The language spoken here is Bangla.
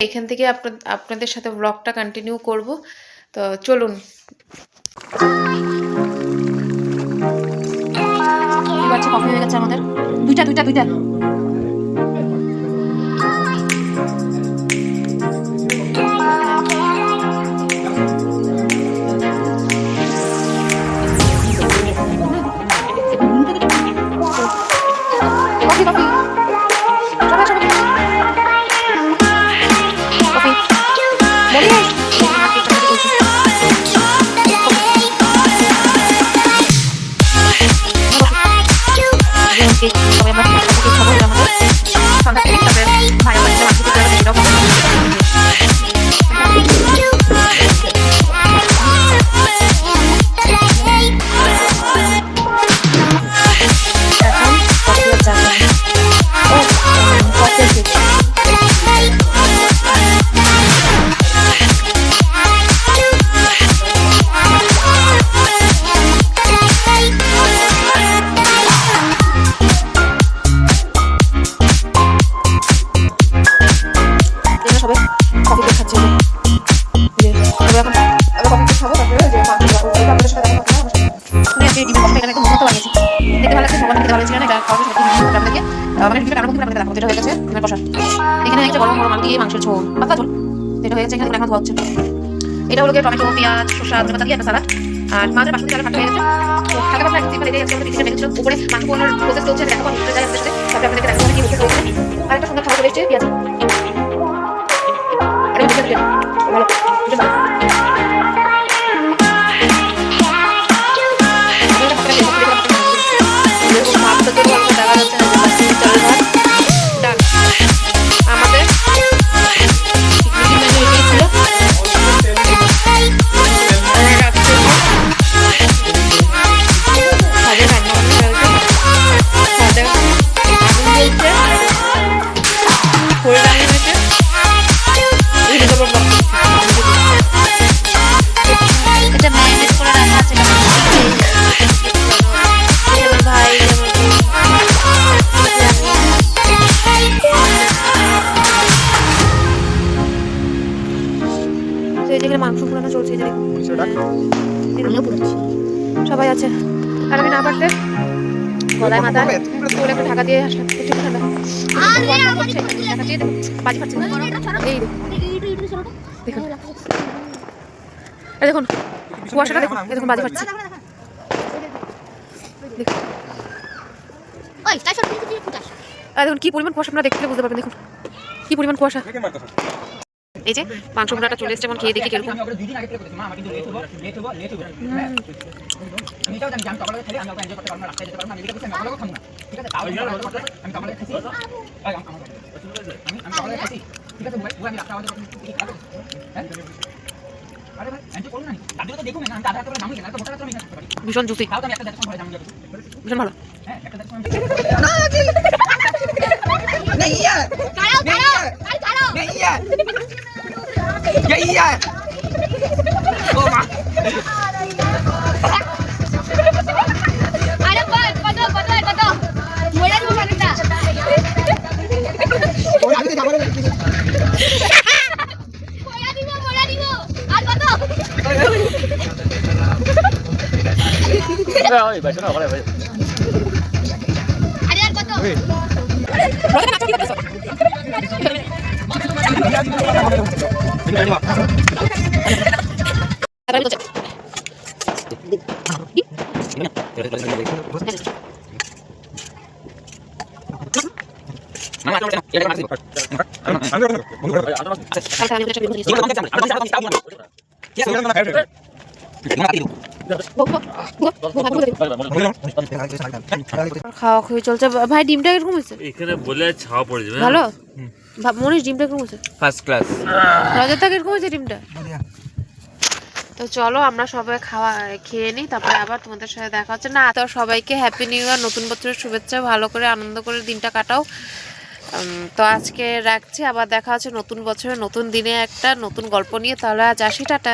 এখান থেকে আপনাদের সাথে ব্লগটা কন্টিনিউ করব। তো চলুন। কফি হয়ে গেছে আমাদের, দুইটা সবাই আমরা খাবো আমাদের সন্ধ্যা থেকে, তারপরে ভাই আমাদের মাছ খেতে যাবে সেটাও মাংসের ঝোল, পাতলা ঝোল যেটা হয়ে গেছে। এখানে এখন ধোয়া হচ্ছে। এটা হলো টমেটো, পেঁয়াজ, শসা, ধনেপাতা দিয়ে একটা সালাড। আর মাছের বাসন্তী চালের ভাত হয়ে গেছে। তো হালকা পাতলা একটা সিম্পল এটাই আজকে আমাদের ডিশটা বেঁচেছিল। উপরে মাংস পোড়ানোর প্রসেস চলছে, দেখাবো আমি যাই আপনাদের সাথে। তারপরে আপনাদেরকে দেখাবো কি প্রসেস হয়েছে। আর একটা সুন্দর খাবার চলে এসেছে, পেঁয়াজ। ভালো মাংস পোড়ানো চলছে। সবাই আছে, আর আমি না পারলে গলায় মাথা করে একটু ঢাকা দিয়ে আসলাম। একটু ঠান্ডা বাজি ফাটছে। এই দেখুন, দেখুন কুয়াশাটা দেখুন, দেখুন বাজি ফাটছে। দেখুন কি পরিমাণ কুয়াশা, আপনারা দেখলে বুঝতে পারবেন। দেখুন কি পরিমাণ কুয়াশা। এই যে মাংস পোড়াটা চলে এসছে, যেমন খেয়ে দেখি কিরকম। ভীষণ জুসি, ভীষণ ভালো। খাওয়া খুবই চলছে ভাই। ডিমটা কিরকম হয়েছে? এখানে বলে ছাওয়া পড়ে যাবে। ভালো মনীষ, ডিমটা কিরকম হয়েছে? First class. রাজাটা কিরকম হয়েছে ডিমটা? তো চলো আমরা সবাই খেয়ে নিই, তারপরে আবার তোমাদের সাথে দেখা হচ্ছে। না তো সবাইকে হ্যাপি নিউ ইয়ার, নতুন বছরের শুভেচ্ছা। ভালো করে আনন্দ করে দিনটা কাটাও। তো আজকে রাখছি, আবার দেখা হচ্ছে নতুন বছরে নতুন দিনে একটা নতুন গল্প নিয়ে। তাহলে আজ আসি, টাটা।